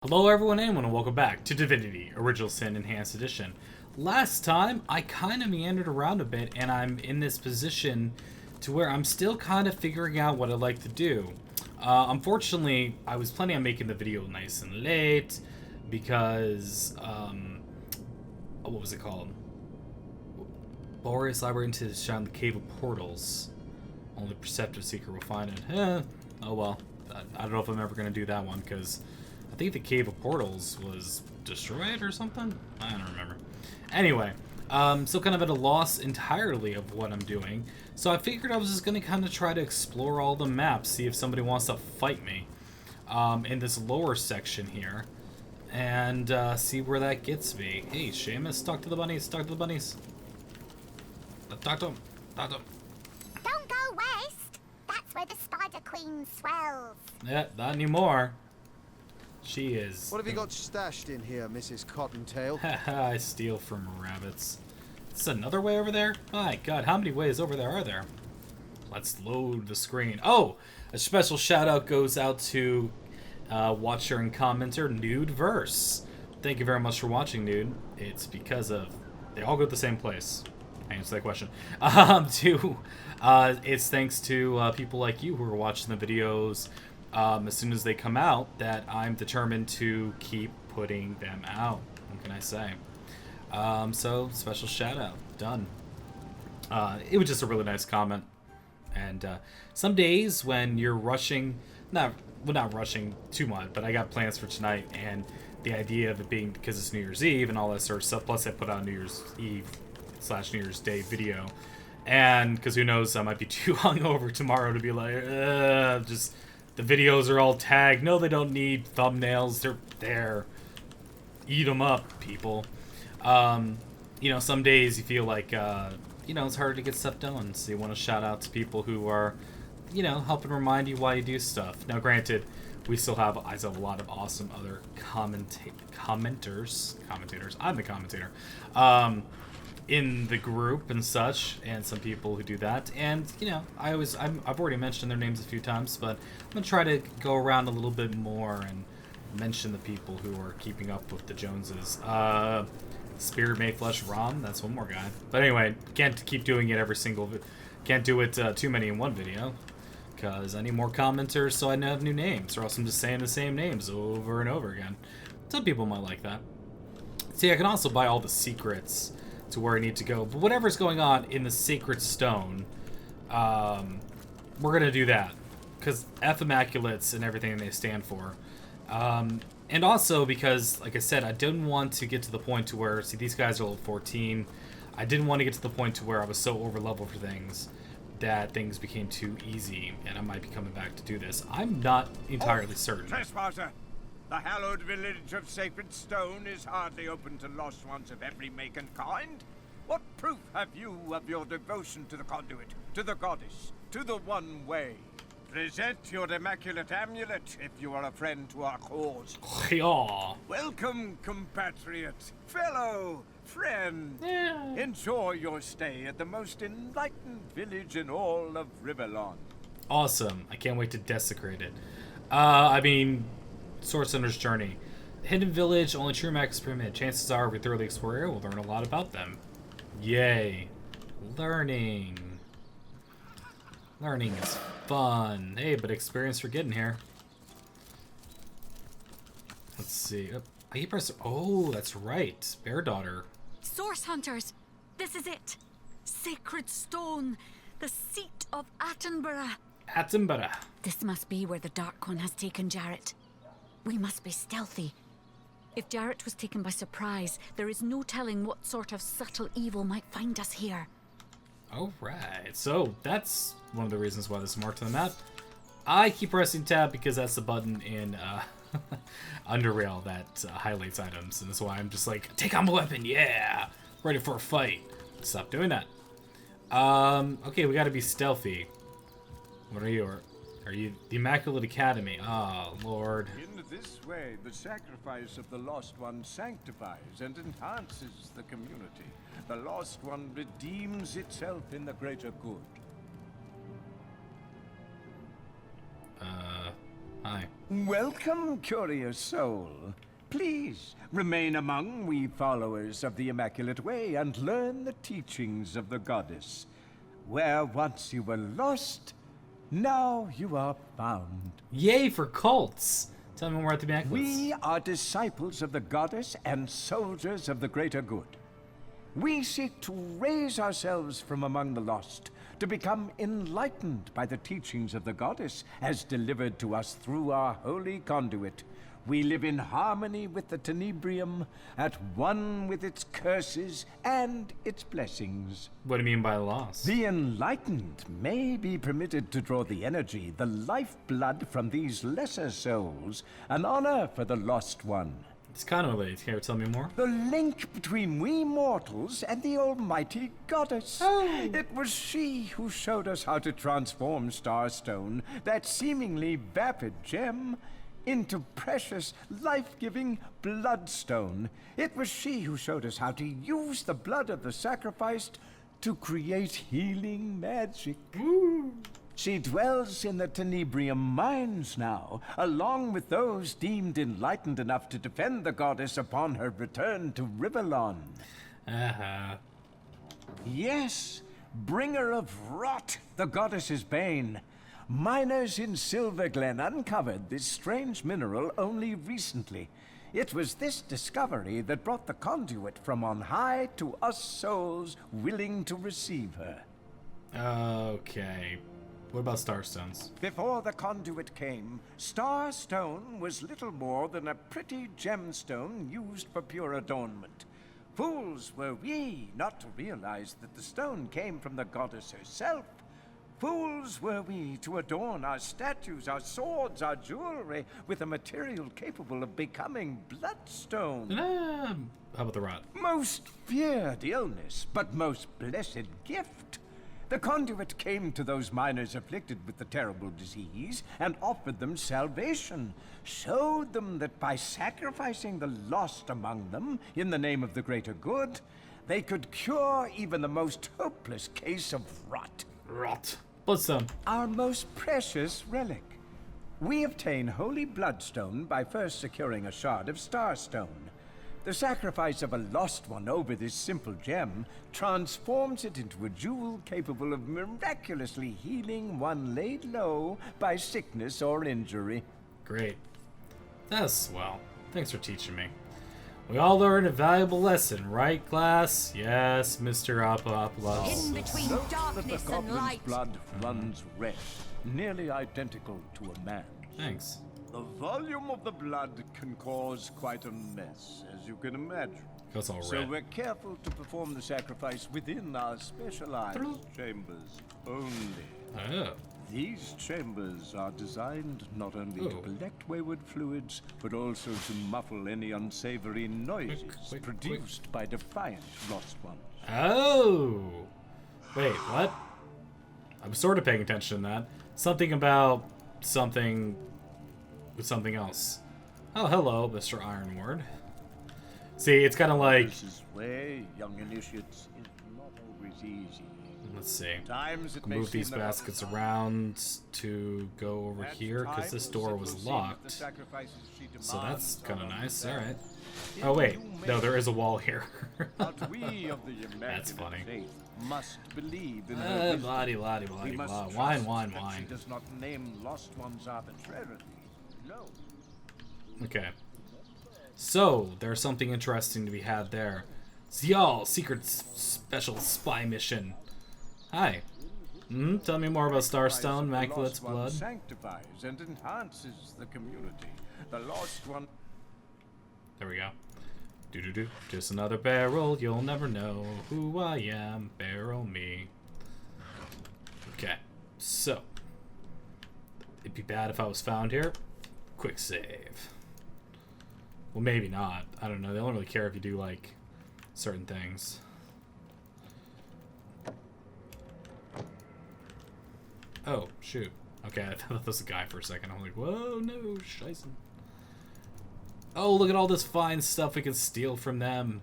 Hello everyone and welcome back to Divinity, Original Sin Enhanced Edition. Last time, I kind of meandered around a bit and I'm in this position to where I'm still kind of figuring out what I'd like to do. Unfortunately, I was planning on making the video nice and late because, what was it called? Glorious Library into the Cave of Portals. Only Perceptive Seeker will find it. Oh well. I don't know if I'm ever going to do that one because I think the Cave of Portals was destroyed or something? I don't remember. Anyway, still kind of at a loss entirely of what I'm doing. So I figured I was just going to kind of try to explore all the maps, see if somebody wants to fight me in this lower section here. And see where that gets me. Hey, Seamus, talk to the bunnies, talk to the bunnies. Talk to them, talk to them. Don't go west. That's where the Spider Queen swells. Yeah, not anymore. She is. What have you got stashed in here, Mrs. Cottontail? Haha, I steal from rabbits. It's another way over there? My god, how many ways over there are there? Let's load the screen. Oh! A special shout out goes out to watcher and commenter Nude Verse. Thank you very much for watching, Nude. It's because of they all go to the same place. Answer that question. It's thanks to people like you who are watching the videos as soon as they come out that I'm determined to keep putting them out. What can I say? So special shout out. Done. It was just a really nice comment. And some days when you're rushing, not rushing too much, but I got plans for tonight, and the idea of it being because it's New Year's Eve and all that sort of stuff, plus I put out New Year's Eve / New Year's Day video, and because who knows, I might be too hungover tomorrow to be like, just the videos are all tagged. No, they don't need thumbnails. They're there. Eat them up, people. You know, some days you feel like, you know, it's harder to get stuff done. So you want to shout out to people who are, you know, helping remind you why you do stuff. Now, granted, I still have a lot of awesome other commenters. I'm the commentator. In the group and such, and some people who do that, and you know, I've already mentioned their names a few times, but I'm gonna try to go around a little bit more and mention the people who are keeping up with the Joneses. Spirit Mayflesh Rom, that's one more guy. But anyway, can't keep doing it can't do it too many in one video, because I need more commenters so I have new names, or else I'm just saying the same names over and over again. Some people might like that. See, I can also buy all the secrets to where I need to go, but whatever's going on in the Sacred Stone, we're gonna do that, because Immaculates and everything they stand for, and also because, like I said, I didn't want to get to the point to where, see, these guys are level 14, I didn't want to get to the point to where I was so over leveled for things that things became too easy, and I might be coming back to do this. I'm not entirely certain. Trespasser! The hallowed village of Sacred Stone is hardly open to lost ones of every make and kind. What proof have you of your devotion to the conduit, to the goddess, to the one way? Present your immaculate amulet if you are a friend to our cause. Yeah. Welcome, compatriot, fellow, friend. Yeah. Enjoy your stay at the most enlightened village in all of Riverlawn. Awesome. I can't wait to desecrate it. I mean, Source Hunter's Journey. Hidden Village, only true max pyramid. Chances are, if we thoroughly explore here, we'll learn a lot about them. Yay. Learning. Learning is fun. Hey, but experience for getting here. Let's see. I keep pressing. Oh, that's right. Bear Daughter. Source Hunters, this is it. Sacred Stone, the seat of Attenborough. Attenborough. This must be where the Dark One has taken Jarret. We must be stealthy. If Jarret was taken by surprise, there is no telling what sort of subtle evil might find us here. Alright, so that's one of the reasons why this is marked on the map. I keep pressing tab because that's the button in Underrail that highlights items, and that's why I'm just like, take on my weapon, yeah! Ready for a fight. Stop doing that. Okay, we gotta be stealthy. What are you? Are you the Immaculate Academy? Oh, Lord. In this way, the sacrifice of the Lost One sanctifies and enhances the community. The Lost One redeems itself in the greater good. Hi. Welcome, curious soul. Please, remain among we followers of the Immaculate Way and learn the teachings of the goddess. Where once you were lost, now you are found. Yay for cults! Tell me more about the Immaculate. We are disciples of the goddess and soldiers of the greater good. We seek to raise ourselves from among the lost, to become enlightened by the teachings of the goddess as delivered to us through our holy conduit. We live in harmony with the Tenebrium, at one with its curses and its blessings. What do you mean by lost? The enlightened may be permitted to draw the energy, the lifeblood from these lesser souls, an honor for the lost one. It's kind of related. Can you tell me more? The link between we mortals and the almighty goddess. Oh. It was she who showed us how to transform Starstone, that seemingly vapid gem, into precious, life-giving bloodstone. It was she who showed us how to use the blood of the sacrificed to create healing magic. Woo. She dwells in the Tenebrium mines now, along with those deemed enlightened enough to defend the goddess upon her return to Riverlawn. Uh-huh. Yes, bringer of rot, the goddess's bane. Miners in Silverglen uncovered this strange mineral only recently. It was this discovery that brought the conduit from on high to us souls willing to receive her. Okay. What about Starstones? Before the conduit came, Starstone was little more than a pretty gemstone used for pure adornment. Fools were we not to realize that the stone came from the goddess herself. Fools were we to adorn our statues, our swords, our jewelry with a material capable of becoming bloodstone. How about the rot? Most feared illness, but most blessed gift. The conduit came to those miners afflicted with the terrible disease and offered them salvation, showed them that by sacrificing the lost among them in the name of the greater good, they could cure even the most hopeless case of rot. Rot. Bloodstone. Our most precious relic. We obtain holy bloodstone by first securing a shard of starstone. The sacrifice of a lost one over this simple gem transforms it into a jewel capable of miraculously healing one laid low by sickness or injury. Great. That's swell. Thanks for teaching me. We all learned a valuable lesson, right, class? Yes, Mr. Appa. Hidden between Note that the darkness and goblin's light. blood runs red, nearly identical to a man's. Thanks. The volume of the blood can cause quite a mess, as you can imagine. That's all So red. we're careful to perform the sacrifice within our specialized chambers only. Oh. These chambers are designed not only to collect wayward fluids, but also to muffle any unsavory noises quick. produced by defiant lost ones. Oh. Wait, what? I'm sort of paying attention to that. Something about something with something else. Oh, hello, Mr. Ironward. See, it's kind of like... This is where young initiates is not always easy. Let's see. Times it may Move these seem that baskets around to go over at here, because times this door it was will seem that the locked. sacrifices she So that's demands kind of are nice. unfair. Alright. If Oh, wait. you No, may there is a wall here. But we of the Immaculate That's funny. Faith must believe in her wisdom. Blah, We must blah. trust Wine. that she does not name lost ones arbitrarily. No. Okay. So, there's something interesting to be had there. Ziyal, secret special spy mission. Hi. Tell me more about Starstone, Immaculate's The lost one blood. sanctifies and enhances the community. The lost one. There we go. Do. Just another barrel, you'll never know who I am. Barrel me. Okay. So. It'd be bad if I was found here. Quick save. Well, maybe not. I don't know. They don't really care if you do, like, certain things. Oh, shoot. Okay, I thought that was a guy for a second. I'm like, whoa, no, scheisse. Oh, look at all this fine stuff we can steal from them.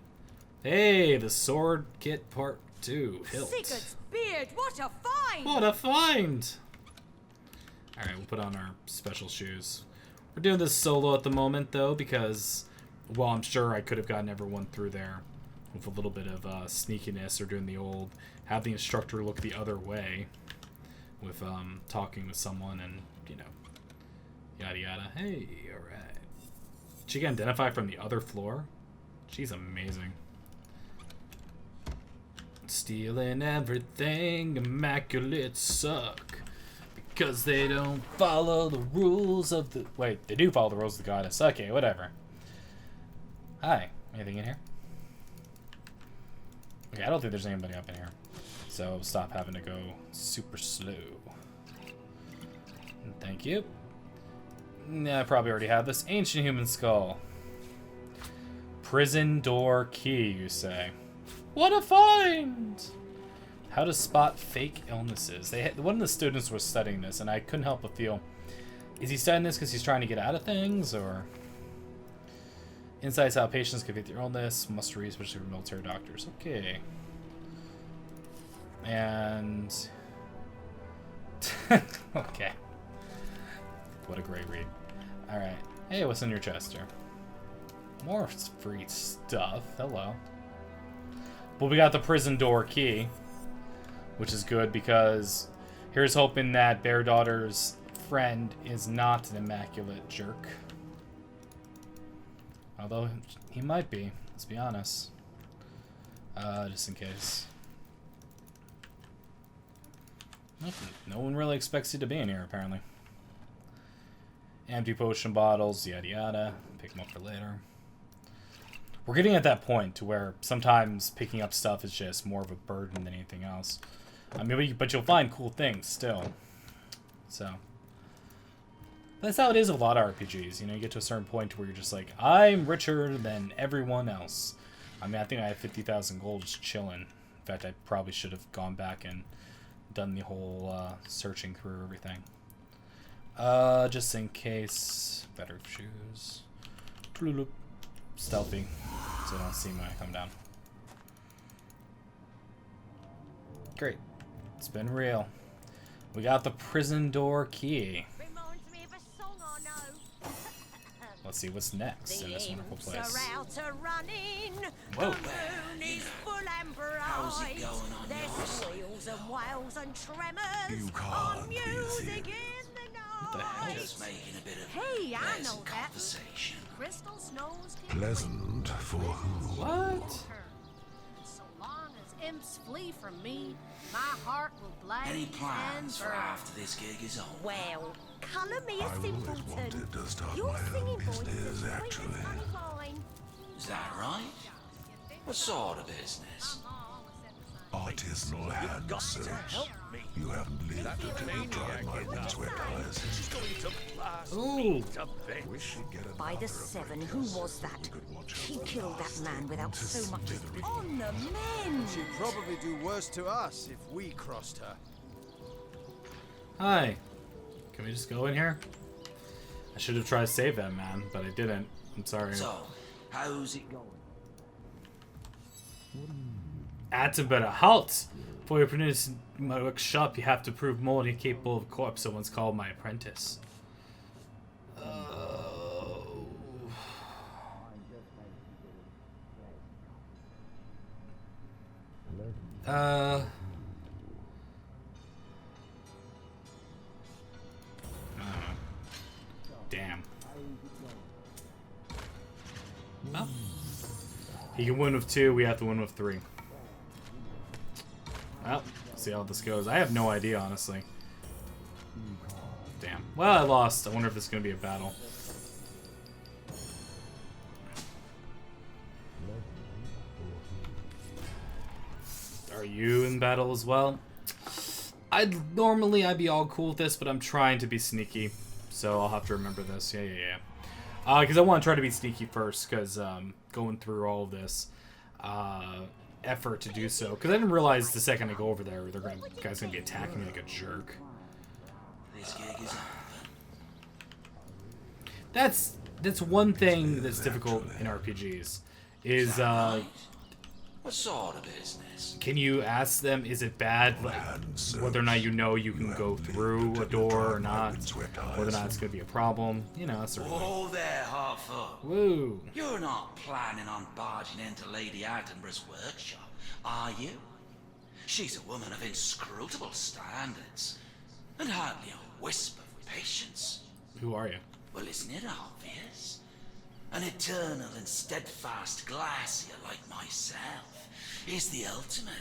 Hey, the sword kit part 2. Hilt. Sigurd's beard, what a find! What a find! Alright, we'll put on our special shoes. We're doing this solo at the moment, though, because, well, I'm sure I could have gotten everyone through there with a little bit of sneakiness, or doing the old, have the instructor look the other way with talking with someone and, you know, yada yada. Hey, alright. She can identify from the other floor? She's amazing. Stealing everything, Immaculate suck. Because they don't follow the rules of the... Wait, they do follow the rules of the goddess. Okay, whatever. Hi. Anything in here? Okay, I don't think there's anybody up in here. So stop having to go super slow. Thank you. Nah, I probably already have this. Ancient human skull. Prison door key, you say. What a find! How to spot fake illnesses. One of the students was studying this, and I couldn't help but feel, is he studying this because he's trying to get out of things, or... Insights how patients can fake their illness, must read, especially for military doctors. Okay. And... okay. What a great read. Alright. Hey, what's in your chest here? More free stuff. Hello. Well, we got the prison door key, which is good because here's hoping that Bear Daughter's friend is not an Immaculate jerk. Although, he might be. Let's be honest. Just in case. No one really expects you to be in here, apparently. Empty potion bottles, yada yada. Pick them up for later. We're getting at that point to where sometimes picking up stuff is just more of a burden than anything else. I mean, but you'll find cool things still. So. That's how it is with a lot of RPGs. You know, you get to a certain point where you're just like, I'm richer than everyone else. I mean, I think I have 50,000 gold just chilling. In fact, I probably should have gone back and done the whole searching through everything. Just in case. Better shoes. Stealthy, so they don't see me when I come down. Great. It's been real. We got the prison door key. Reminds me of a song I know. Let's see what's next in this wonderful place. Are out a-running. Whoa. The moon is full and bright. How's it going on There's your side? squeals and wails and tremors. You can't on be music here. in the What the hell? night. Just making a bit of Hey, I pleasant know that. conversation. Crystal snows can Pleasant for who? What? So long as imps flee from me, my heart will blaze Any and plans for burn. after this gig is over? Well, colour me a I've always simpleton. wanted to start Your my singing own voice is business, as sweet actually. as honey vine. Is that right? What sort of business? Artisanal hand search. You haven't lived until you tried my windswept hyacinth. Ooh. We should get By the seven, who was that? She killed that man without so much as on the mend. She'd probably do worse to us if we crossed her. Hi. Can we just go in here? I should have tried to save that man, but I didn't. I'm sorry. So, how's it going? At a better halt! For your apprentice in my workshop, you have to prove more than capable of a corpse. Someone's called my apprentice. Damn. Well, he can win with 2, we have to win with 3. Well, see how this goes. I have no idea, honestly. Damn. Well, I lost. I wonder if this is going to be a battle. Are you in battle as well? I'd be all cool with this, but I'm trying to be sneaky. So I'll have to remember this. Yeah. Because I want to try to be sneaky first, because going through all of this effort to do so. Because I didn't realize the second I go over there, the guy's going to be attacking me like a jerk. This gig is over. That's one thing that's difficult in RPGs. Is, What sort of business? Can you ask them, is it bad, like, whether or not you know you can go through a door or not, whether or not it's going to be a problem, you know, that sort of thing. Oh, there, Hartford. Woo. You're not planning on barging into Lady Attenborough's workshop, are you? She's a woman of inscrutable standards, and hardly a wisp of patience. Who are you? Well, isn't it obvious? An eternal and steadfast glacier like myself is the ultimate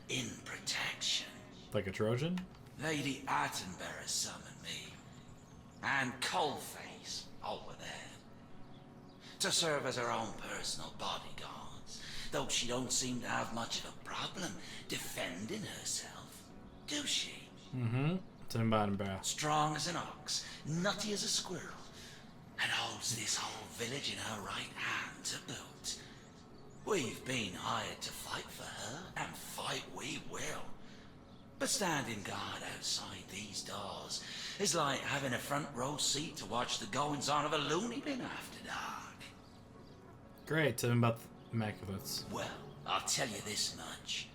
in protection. Like a Trojan? Lady Attenborough summoned me, and Coalface over there, to serve as her own personal bodyguards, though she don't seem to have much of a problem defending herself, do she? Mm-hmm. Strong as an ox, nutty as a squirrel, and holds this whole village in her right hand to boot. We've been hired to fight for her, and fight we will. But standing guard outside these doors is like having a front row seat to watch the goings-on of a loony bin after dark. Great, tell me about the Immaculates. Well, I'll tell you this much.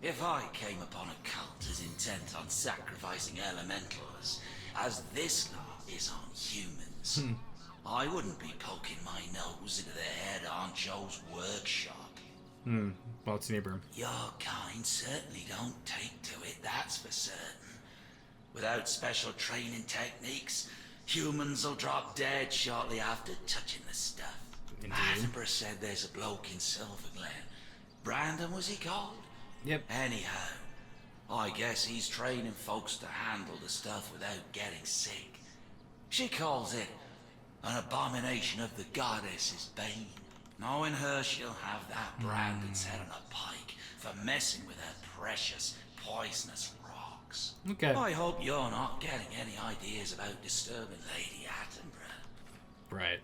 If I came upon a cult as intent on sacrificing elementals as this lot is on humans, I wouldn't be poking my nose into the head honcho's workshop. Well, it's neighbor. Your kind certainly don't take to it, that's for certain. Without special training techniques, humans will drop dead shortly after touching the stuff. Indeed. Attenborough said there's a bloke in Silverglen. Brandon, was he called? Yep. Anyhow, I guess he's training folks to handle the stuff without getting sick. She calls it an abomination of the goddess's bane. Knowing her, she'll have that Brandon's head on a pike for messing with her precious, poisonous rocks. Okay. I hope you're not getting any ideas about disturbing Lady Attenborough. Right.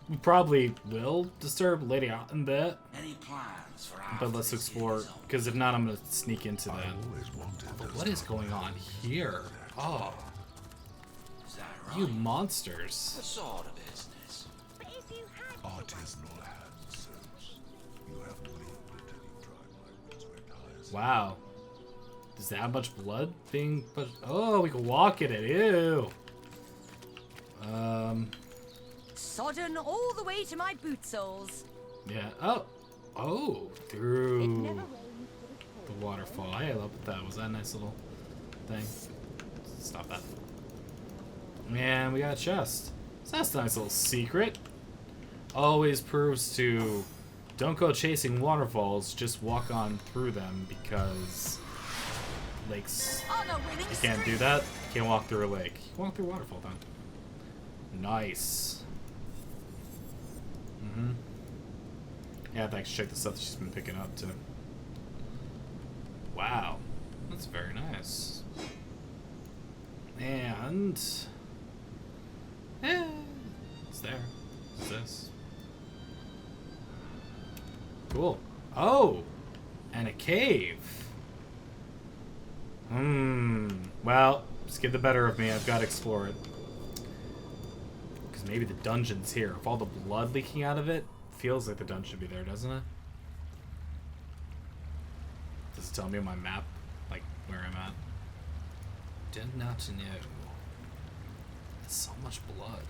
We probably will disturb Lady Attenborough, Any plans for but let's explore, because if not, I'm going to sneak into that. But what is going on here? Oh, Is that right? you monsters. What sort of business? Artisanal hand search. You haven't lived until you tried my windswept hires. Wow. Is that much blood being put? Oh, we can walk in it. Ew. Sodden all the way to my boot soles. Yeah. Oh, through the waterfall. Hey, I love that. Was that a nice little thing? Stop that. Man, we got a chest. So that's a nice little secret. Always proves to don't go chasing waterfalls, just walk on through them, because lakes, you can't do that. You can't walk through a lake. You can walk through a waterfall then. Nice. Yeah, thanks. Check the stuff that she's been picking up too. Wow, that's very nice. And it's there. What's this? Cool. Oh, and a cave. Well, just get the better of me. I've got to explore it. Because maybe the dungeon's here. If all the blood leaking out of it, feels like the dungeon should be there, doesn't it? Does it tell me on my map, like, where I'm at? Did not know. That's so much blood.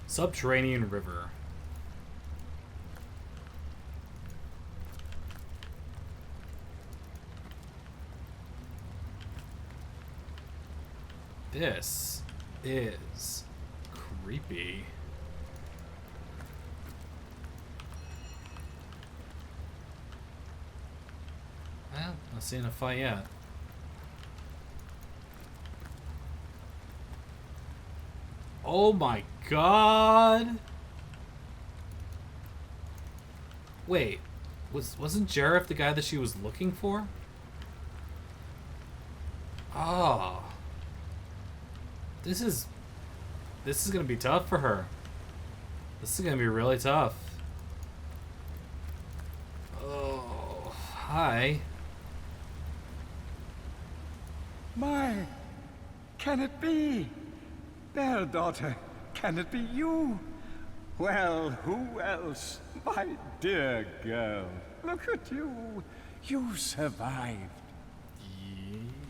Subterranean river. This is creepy. Well, not seeing a fight yet. Oh my god! Wait, wasn't Jarret the guy that she was looking for? Oh. This is gonna be tough for her. This is gonna be really tough. Oh, hi. My, can it be? Belle, daughter, can it be you? Well, who else? My dear girl. Look at you. You survived.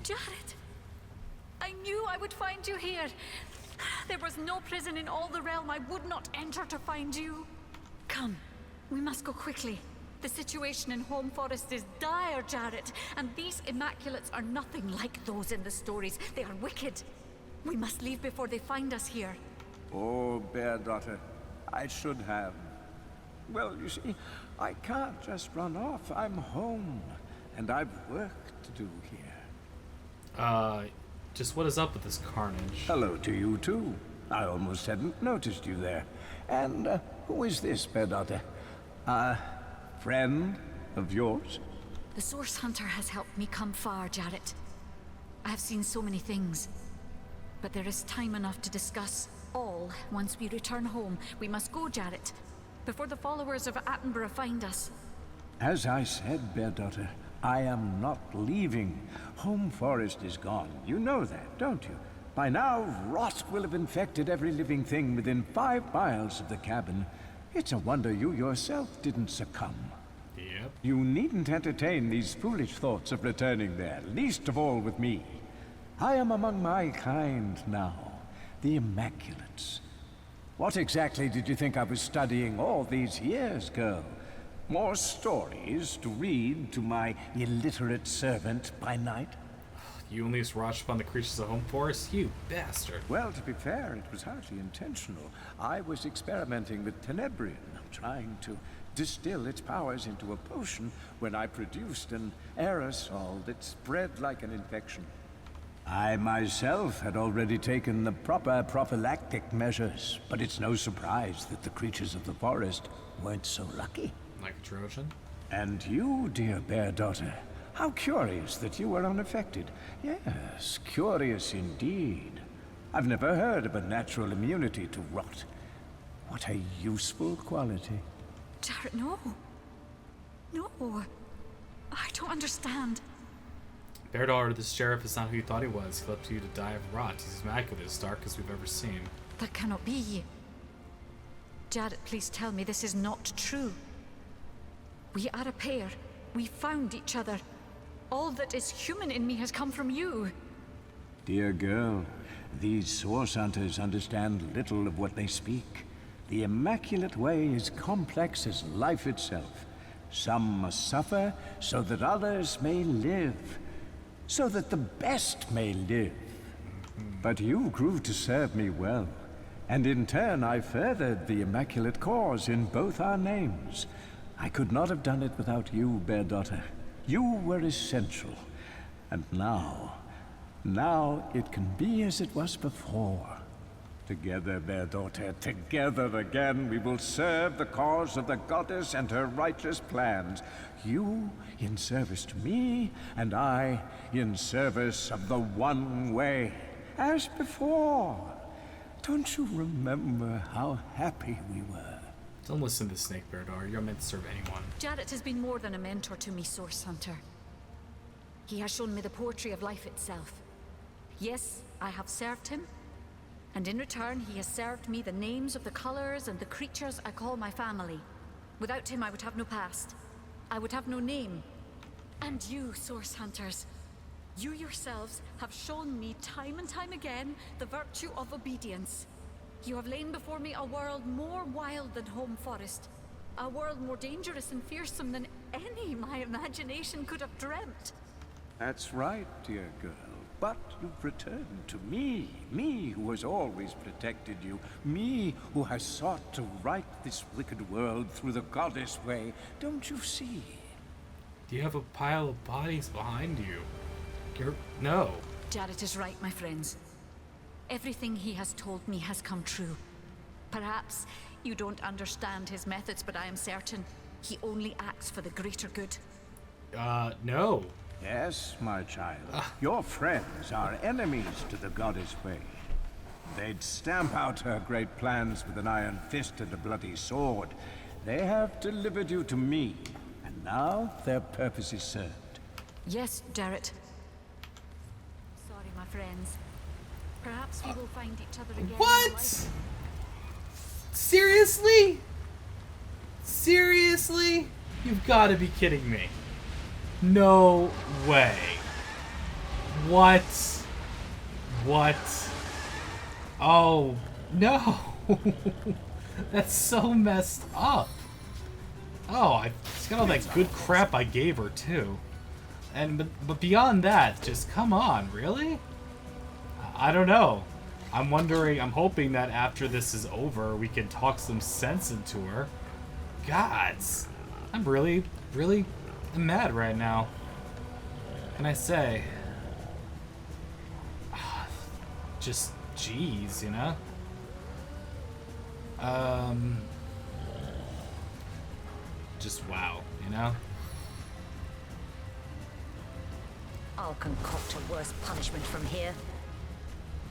Jarret! I knew I would find you here. There was no prison in all the realm I would not enter to find you. Come, we must go quickly. The situation in Home Forest is dire, Jarret, and these Immaculates are nothing like those in the stories. They are wicked. We must leave before they find us here. Oh, Bear Daughter, I should have. Well, you see, I can't just run off. I'm home, and I've work to do here. Just what is up with this carnage? Hello to you, too. I almost hadn't noticed you there. And who is this, Bear Daughter? A friend of yours? The Source Hunter has helped me come far, Jarret. I have seen so many things. But there is time enough to discuss all once we return home. We must go, Jarret, before the followers of Attenborough find us. As I said, Bear Daughter, I am not leaving. Home Forest is gone. You know that, don't you? By now, rot will have infected every living thing within 5 miles of the cabin. It's a wonder you yourself didn't succumb. Yep. You needn't entertain these foolish thoughts of returning there, least of all with me. I am among my kind now, the Immaculates. What exactly did you think I was studying all these years, girl? More stories to read to my illiterate servant by night? You only just rushed upon the creatures of Home Forest? You bastard. Well, to be fair, it was hardly intentional. I was experimenting with Tenebrium, trying to distill its powers into a potion when I produced an aerosol that spread like an infection. I myself had already taken the proper prophylactic measures, but it's no surprise that the creatures of the forest weren't so lucky. Like a Trojan? And you, dear Bear Daughter, how curious that you were unaffected. Yes, curious indeed. I've never heard of a natural immunity to rot. What a useful quality. Jarret, no. No. I don't understand. Bear Daughter, this sheriff is not who you thought he was. He left you to die of rot. He's Immaculate, as dark as we've ever seen. That cannot be. Jarret, please tell me this is not true. We are a pair. We found each other. All that is human in me has come from you. Dear girl, these Source Hunters understand little of what they speak. The Immaculate Way is complex as life itself. Some must suffer so that others may live. So that the best may live. But you grew to serve me well. And in turn I furthered the Immaculate cause in both our names. I could not have done it without you, Bear Daughter. You were essential. And now it can be as it was before. Together, Bear Daughter, together again, we will serve the cause of the goddess and her righteous plans. You in service to me, and I in service of the One Way. As before. Don't you remember how happy we were? Don't listen to Snake Bear Daughter. You're meant to serve anyone. Jarret has been more than a mentor to me, Source Hunter. He has shown me the poetry of life itself. Yes, I have served him. And in return, he has served me the names of the colors and the creatures I call my family. Without him, I would have no past. I would have no name. And you, Source Hunters, you yourselves have shown me time and time again the virtue of obedience. You have laid before me a world more wild than Home Forest. A world more dangerous and fearsome than any my imagination could have dreamt. That's right, dear girl. But you've returned to me. Me who has always protected you. Me who has sought to right this wicked world through the goddess way. Don't you see? You have a pile of bodies behind you. No. Jarret is right, my friends. Everything he has told me has come true. Perhaps you don't understand his methods, but I am certain he only acts for the greater good. No. Yes, my child. Your friends are enemies to the goddess way. They'd stamp out her great plans with an iron fist and a bloody sword. They have delivered you to me, and now their purpose is served. Yes, Jarret. Sorry, my friends. Perhaps we will find each other again. What? Seriously? Seriously? You've got to be kidding me. No way. What? What? Oh, no. That's so messed up. Oh, she's got all that good crap I gave her, too. But beyond that, just come on, really? I don't know. I'm wondering, I'm hoping that after this is over, we can talk some sense into her. Gods, I'm really mad right now. What can I say? Just, jeez, you know? Just wow, you know? I'll concoct a worse punishment from here.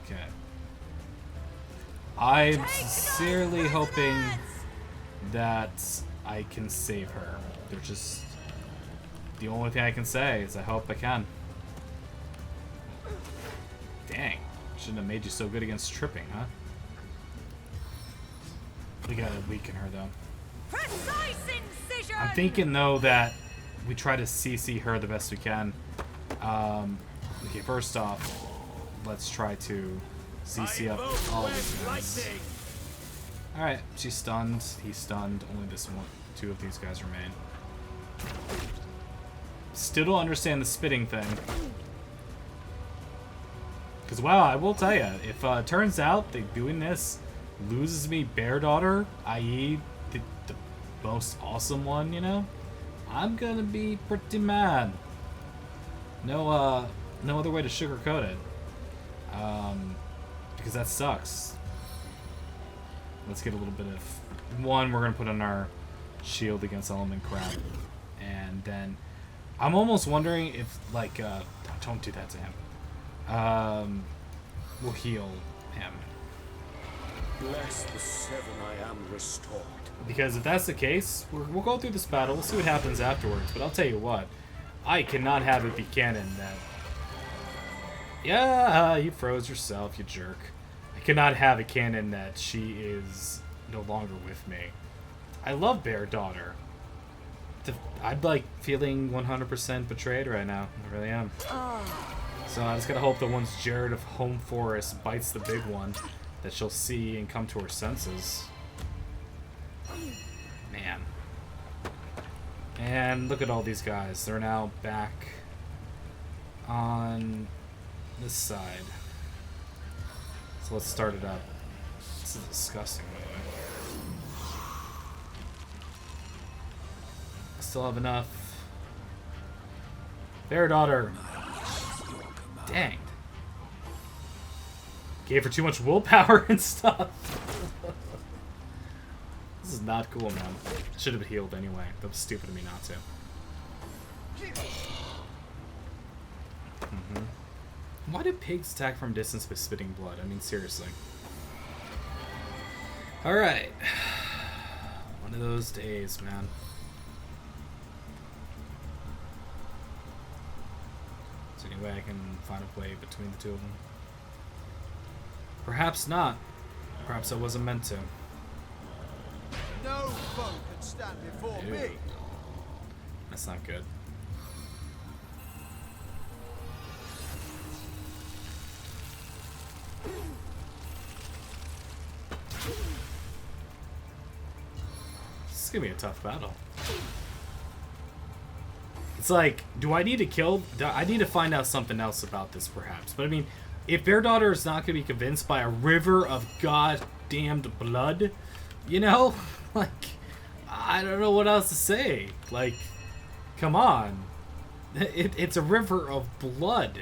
Okay. I'm sincerely hoping that I can save her. They're just... The only thing I can say is I hope I can. Dang. Shouldn't have made you so good against tripping, huh? We gotta weaken her, though. Precise incision! I'm thinking, though, that we try to CC her the best we can. Okay, first off, let's try to CC up all of these guys. Alright, she's stunned. He's stunned. Only this one. 2 of these guys remain. Still don't understand the spitting thing. Because, wow, I will tell you, if it turns out that doing this loses me Bear Daughter, i.e. the most awesome one, you know, I'm gonna be pretty mad. No, no other way to sugarcoat it. Because that sucks. Let's get a little bit of... One, we're gonna put on our shield against element crap. And then... I'm almost wondering if, like, don't do that to him. We'll heal him. Bless the 7 I am restored. Because if that's the case, we'll go through this battle, we'll see what happens afterwards. But I'll tell you what, I cannot have it be canon that... Yeah, you froze yourself, you jerk. I cannot have it canon that she is no longer with me. I love Bear Daughter. I'm like feeling 100% betrayed right now. I really am. So I just gotta hope that once Jarret of Home Forest bites the big one, that she'll see and come to her senses. Man. And look at all these guys. They're now back on this side. So let's start it up. This is disgusting, by the way. I still have enough. Bear Daughter. Dang. Gave her too much willpower and stuff. This is not cool, man. Should have healed anyway. That was stupid of me not to. Why do pigs attack from distance by spitting blood? I mean, seriously. Alright. One of those days, man. Is there any way I can find a way between the two of them? Perhaps not. Perhaps I wasn't meant to. No foe can stand before me. That's not good. This is gonna be a tough battle. It's like, do I need to kill? I need to find out something else about this, perhaps. But I mean, if Bear Daughter is not gonna be convinced by a river of goddamned blood, you know, like, I don't know what else to say. Like, come on, it's a river of blood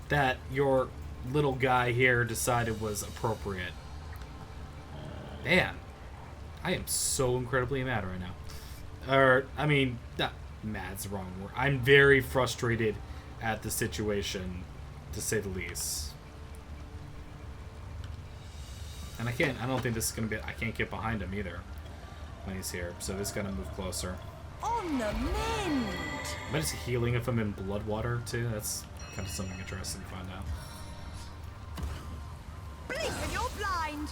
that your little guy here decided was appropriate. Man, I am so incredibly mad right now. Or, I mean, mad's the wrong word. I'm very frustrated at the situation, to say the least. And I don't think this is gonna be, I can't get behind him either when he's here, so this gotta move closer. On the mend! Am I just healing if I'm in blood water too? That's kind of something interesting to find out. Blink and you're blind!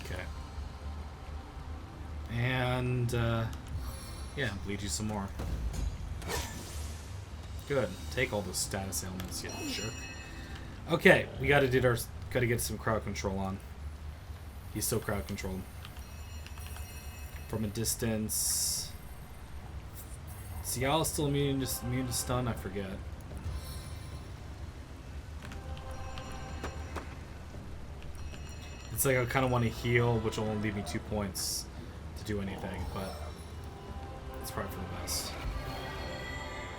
Okay. And, yeah, bleed you some more. Good. Take all those status ailments, you jerk. Okay, we gotta get some crowd control on. He's still crowd controlled. From a distance. Ziyal is still immune to stun, I forget. It's like I kind of want to heal, which will only leave me 2 points to do anything, but it's probably for the best.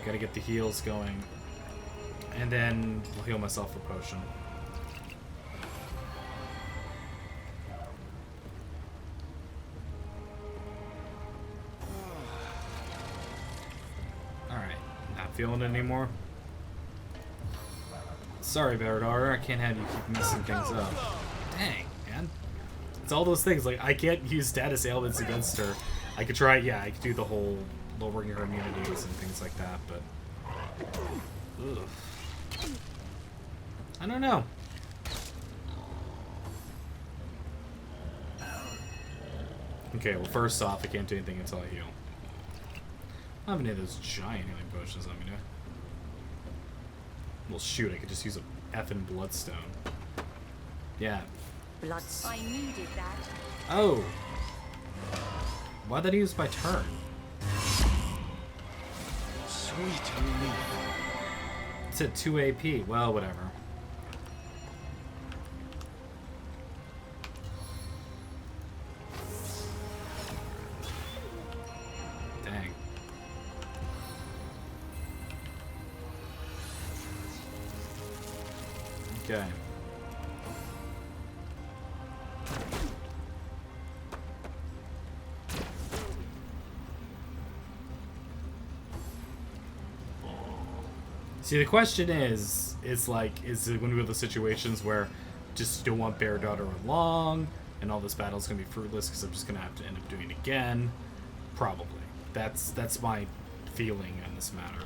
Gotta get the heals going, and then I'll heal myself with potion. Alright, not feeling it anymore. Sorry, Baradar, I can't have you keep messing things up. Dang, man. It's all those things, like, I can't use status ailments against her. I could try, yeah, I could do the whole lowering her immunities and things like that, but... Ugh. I don't know. Okay, well, first off, I can't do anything until I heal. I don't have any of those giant healing potions on me, do I? Well, shoot, I could just use a effing bloodstone. Yeah. I needed that. Oh! Why'd that use my turn? Sweet relief. It's at 2 AP. Well, whatever. Dang. Okay. See, the question is it going to be one of those situations where just you don't want Bear Daughter along, and all this battle's going to be fruitless because I'm just going to have to end up doing it again? Probably. That's my feeling on this matter.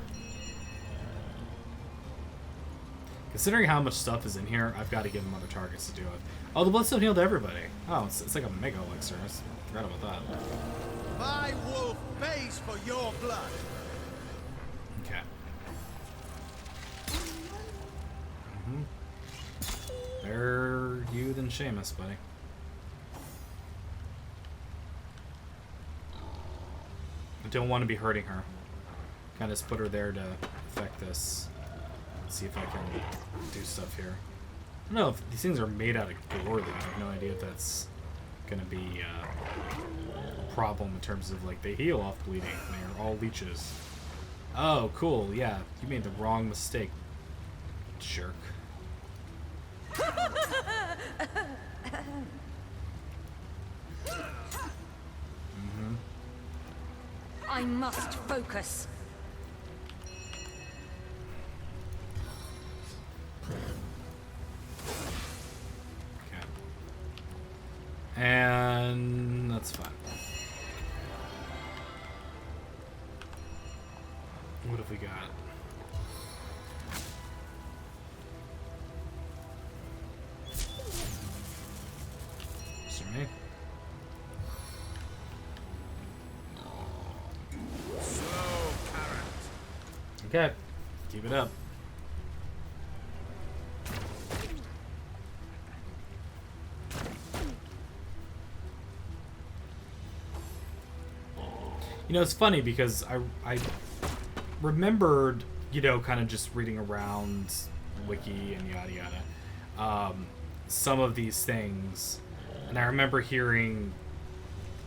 Considering how much stuff is in here, I've got to give him other targets to do it. Oh, the Bloodstone healed everybody. Oh, it's like a Mega Elixir. I forgot about that. My wolf pays for your blood. Okay. Better you than Seamus, buddy. I don't want to be hurting her. Kind of just put her there to affect this. Let's see if I can do stuff here. I don't know if these things are made out of gore, though. I have no idea if that's going to be a problem in terms of, like, they heal off bleeding. They're all leeches. Oh, cool. Yeah, you made the wrong mistake, jerk. I must focus. Okay. And that's fine. What have we got? Me. Slow carrot. Okay, keep it up. You know, it's funny because I remembered, you know, kind of just reading around Wiki and yada yada, some of these things. And I remember hearing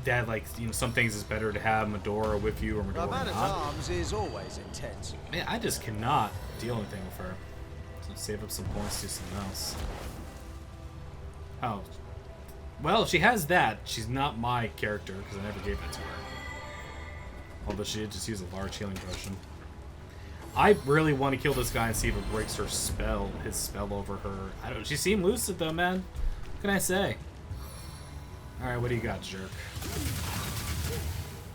that, like, you know, some things is better to have Medora with you or Medora The man at not. arms is always intense. Man, I just cannot deal anything with her. So save up some points to do something else. Oh. Well, if she has that, she's not my character, because I never gave that to her. Although she did just use a large healing potion. I really want to kill this guy and see if it breaks her spell, his spell over her. I don't know. She seemed lucid, though, man. What can I say? Alright, what do you got, jerk?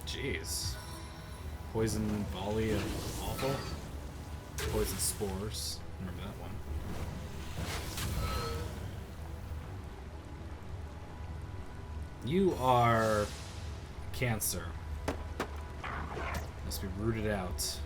Jeez. Poison volley of awful? Poison spores. Remember that one. You are Cancer. Must be rooted out.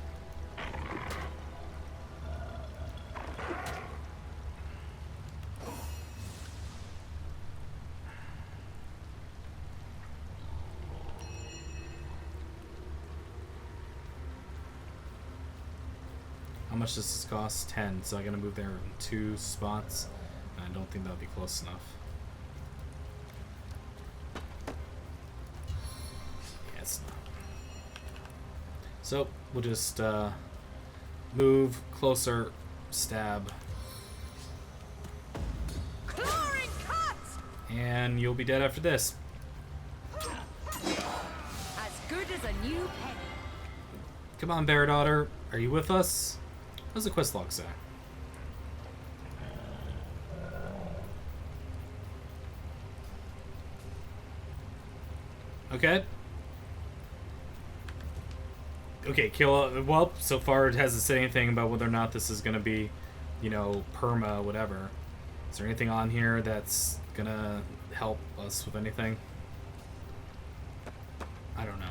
How much does this cost? 10. So I'm gonna move there in 2 spots. And I don't think that'll be close enough. Yeah, it's not. So we'll just move closer, stab, Clawing cut! and you'll be dead after this. As good as a new penny. Come on, Bear Daughter. Are you with us? What does the quest log say? Okay. Okay, kill. Well, so far it hasn't said anything about whether or not this is gonna be, you know, perma, whatever. Is there anything on here that's gonna help us with anything? I don't know.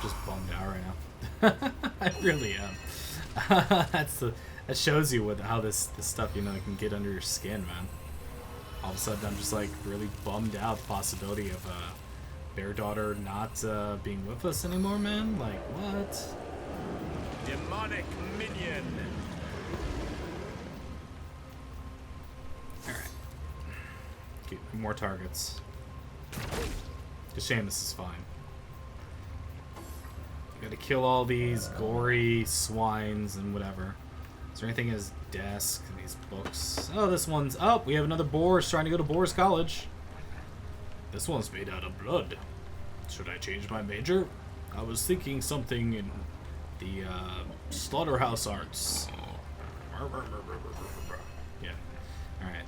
Just bummed out right now. I really am. That shows you how this stuff, you know, can get under your skin, man. All of a sudden, I'm just like really bummed out the possibility of Bear Daughter not being with us anymore, man. Like what? Demonic minion. All right. Get more targets. It's a shame this is fine. Gotta kill all these gory swines and whatever. Is there anything in his desk? These books. Oh, this one's up. We have another Boars trying to go to Boars College. This one's made out of blood. Should I change my major? I was thinking something in the slaughterhouse arts. Yeah. Alright.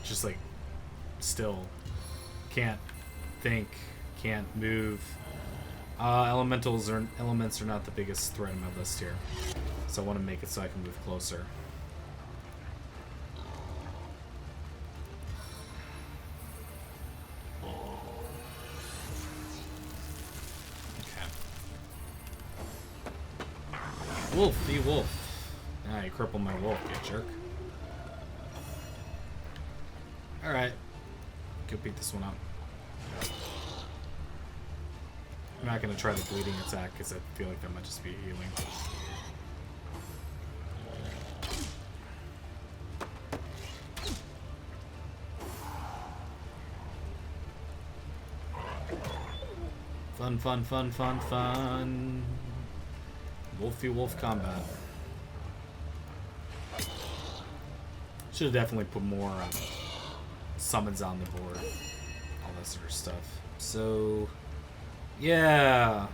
Just like still can't think, can't move. Elements are not the biggest threat in my list here, so I want to make it so I can move closer. Okay. Wolf, the wolf. Ah, you crippled my wolf, you jerk. Alright. Go beat this one up. I'm not going to try the bleeding attack because I feel like that might just be healing. Fun, fun, fun, fun, fun. Wolfy wolf combat. Should have definitely put more summons on the board. All that sort of stuff. So, yeah.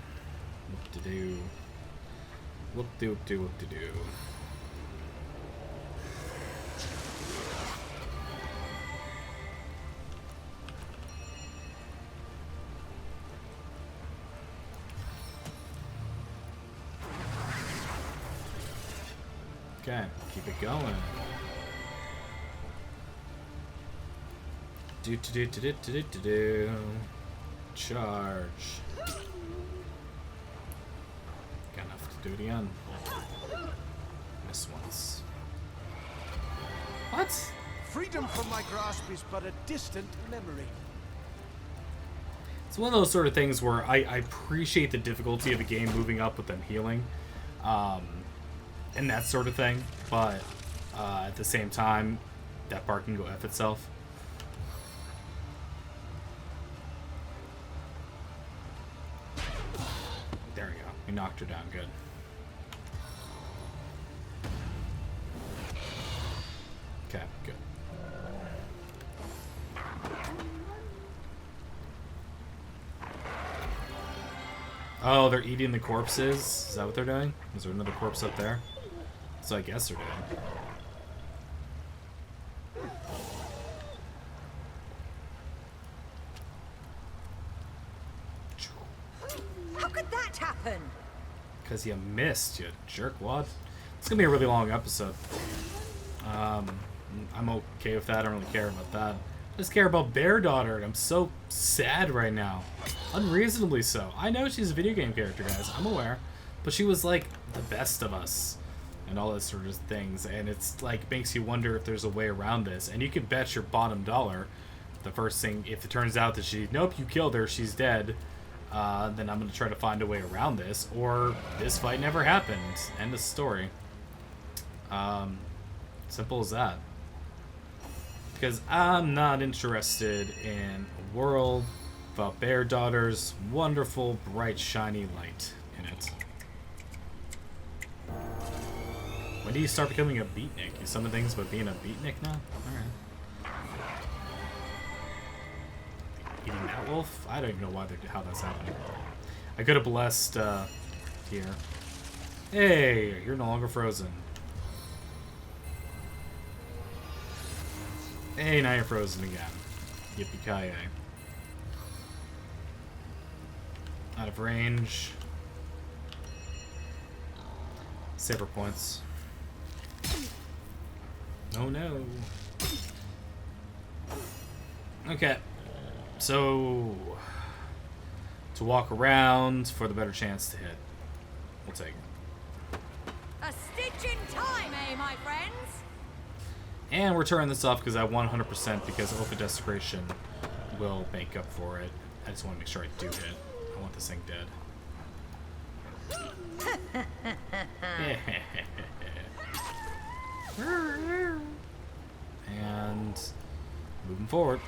What to do? What to do? Okay, keep it going. Do. Charge. Got enough to do it again. Miss once. What? Freedom from my grasp is but a distant memory. It's one of those sort of things where I appreciate the difficulty of the game moving up with them healing. And that sort of thing. But at the same time, that part can go F itself. There we go. We knocked her down good. Okay, good. Oh, they're eating the corpses? Is that what they're doing? Is there another corpse up there? So I guess they're doing. How could that happen? Because you missed, you jerkwad. It's gonna be a really long episode. I'm okay with that. I don't really care about that. I just care about Bear Daughter, and I'm so sad right now. Unreasonably so. I know she's a video game character, guys. I'm aware. But she was, like, the best of us. And all those sort of things. And it's, like, makes you wonder if there's a way around this. And you can bet your bottom dollar, the first thing, if it turns out that nope, you killed her, she's dead, then I'm going to try to find a way around this. Or this fight never happened. End of story. Simple as that. Because I'm not interested in a world without Bear Daughter's wonderful, bright, shiny light in it. When do you start becoming a beatnik? You summon things but being a beatnik now? Alright. Eating that wolf? I don't even know how that's happening. I could have blessed here. Hey, you're no longer frozen. Hey, now you're frozen again. Yippee-ki-yay. Out of range. Saber points. Oh no. Okay. So, to walk around for the better chance to hit. We'll take it. A stitch in time, eh, my friends? And we're turning this off because I 100% because Oath of Desecration will make up for it. I just want to make sure I do hit. I want this thing dead. And moving forward.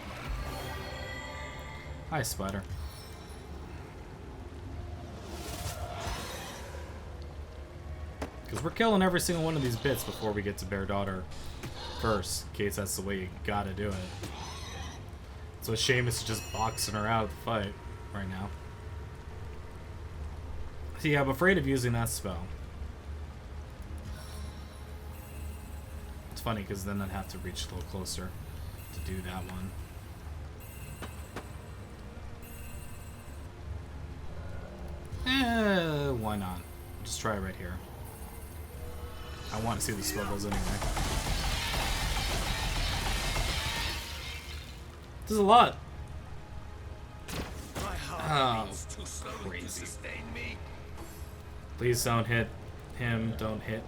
Hi, spider. Because we're killing every single one of these bits before we get to Bear Daughter first, in case that's the way you gotta do it. So Seamus is just boxing her out of the fight right now. See, I'm afraid of using that spell. It's funny because then I'd have to reach a little closer to do that one. Why not? Just try it right here. I want to see the smuggles anyway. This is a lot. Oh, crazy. Please don't hit him. Don't hit.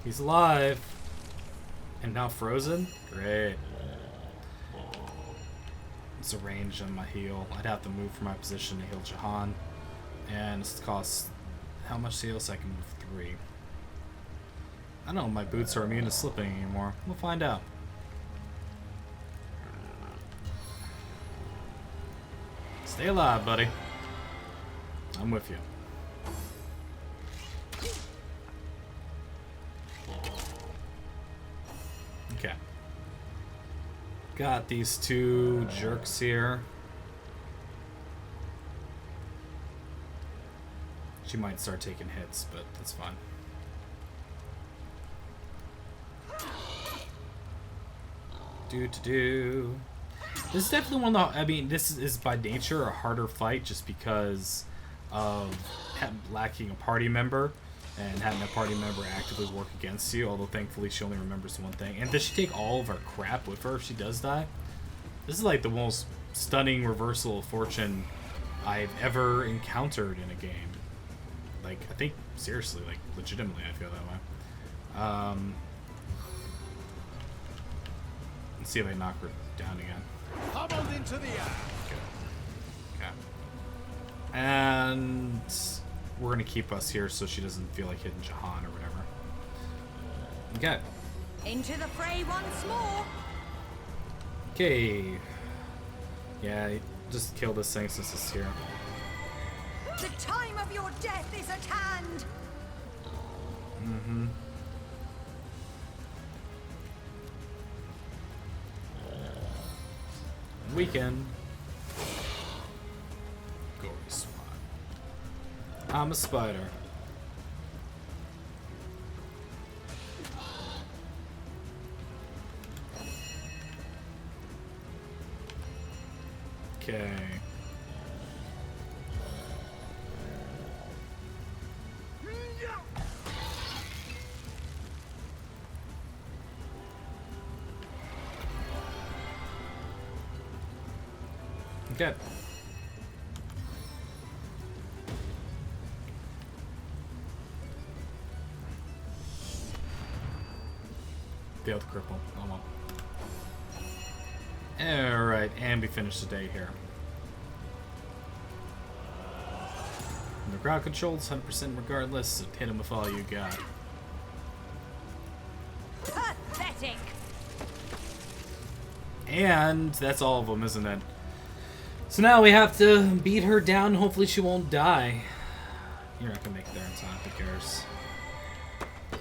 He's alive. And now frozen? Great. It's a range on my heal. I'd have to move from my position to heal Jahan. And this costs how much heal so I can move 3. I don't know if my boots are immune to slipping anymore. We'll find out. Stay alive, buddy. I'm with you. Okay. Got these 2 jerks here. She might start taking hits, but that's fine. Do. This is definitely one of the... I mean, this is by nature a harder fight just because of lacking a party member and having a party member actively work against you, although thankfully she only remembers one thing. And does she take all of her crap with her if she does die? This is like the most stunning reversal of fortune I've ever encountered in a game. Like, I think, seriously, like, legitimately I feel that way. Let's see if I knock her down again. Pummeled into the air. Okay. And we're gonna keep us here so she doesn't feel like hitting Jahan or whatever. Okay. Into the fray once more. Okay. Yeah, just kill this thing since it's here. The time of your death is at hand. Mm-hmm. Weekend. Gory spot. I'm a spider. Okay. Okay. Failed to cripple. Oh well. Alright, and we finished the day here. The crowd controls 100% regardless, so hit him with all you got. Pathetic. And that's all of them, isn't it? So now we have to beat her down. Hopefully she won't die. You're not gonna make it there in time. Who cares? Ugh.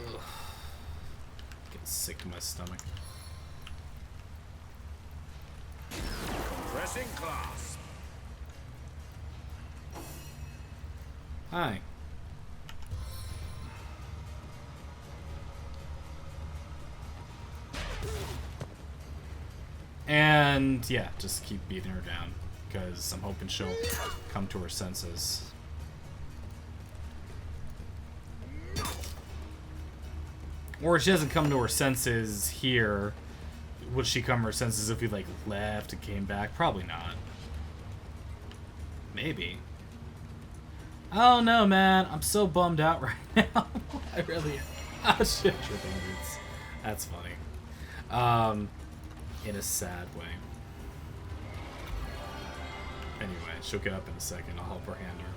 Getting sick to my stomach. Pressing class. Hi. And yeah, just keep beating her down because I'm hoping she'll come to her senses. Or if she doesn't come to her senses here, would she come to her senses if we like left and came back? Probably not. Maybe. Oh no, man! I'm so bummed out right now. I really am. Oh shit, tripping boots. That's funny. In a sad way. Anyway, she'll get up in a second. I'll help her hand her.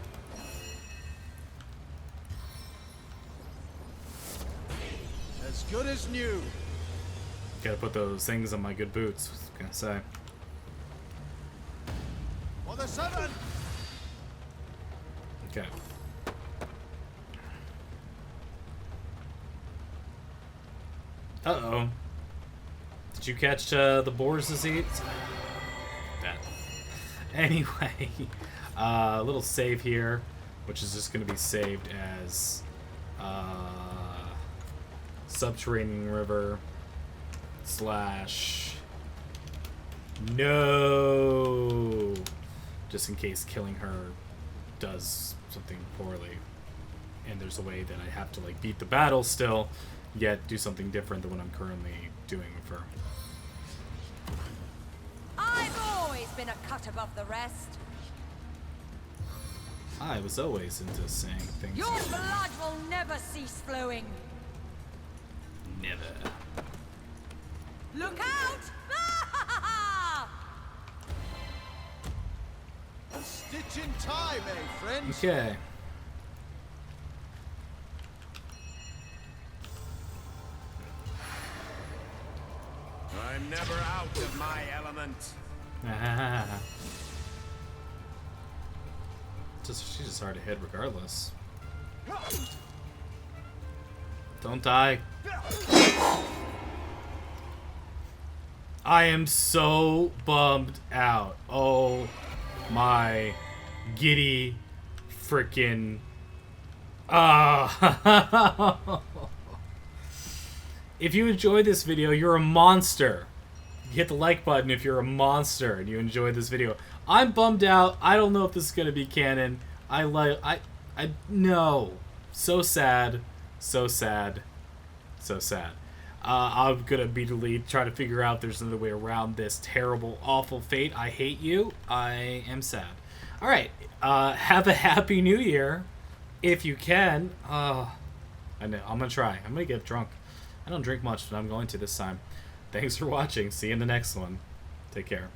As good as new. Gotta put those things on my good boots. What can I say? For the 7! Okay. Uh-oh. Did you catch the boar's disease? That. Anyway, a little save here, which is just going to be saved as subterranean river / no, just in case killing her does something poorly, and there's a way that I have to like beat the battle still, yet do something different than what I'm currently doing with her. I've always been a cut above the rest. I was always into saying things. Your blood will never cease flowing. Never. Look out! A stitch in time, eh, friends? Okay. I'm never out of my element. She's just hard to hit regardless. Don't die. I am so bummed out. Oh my giddy frickin' If you enjoyed this video, you're a monster. Hit the like button if you're a monster and you enjoyed this video. I'm bummed out. I don't know if this is gonna be canon. No. So sad. So sad. So sad. I'm gonna immediately try to figure out if there's another way around this terrible, awful fate. I hate you. I am sad. Alright. Have a happy new year. If you can. I know. I'm gonna try. I'm gonna get drunk. I don't drink much, but I'm going to this time. Thanks for watching. See you in the next one. Take care.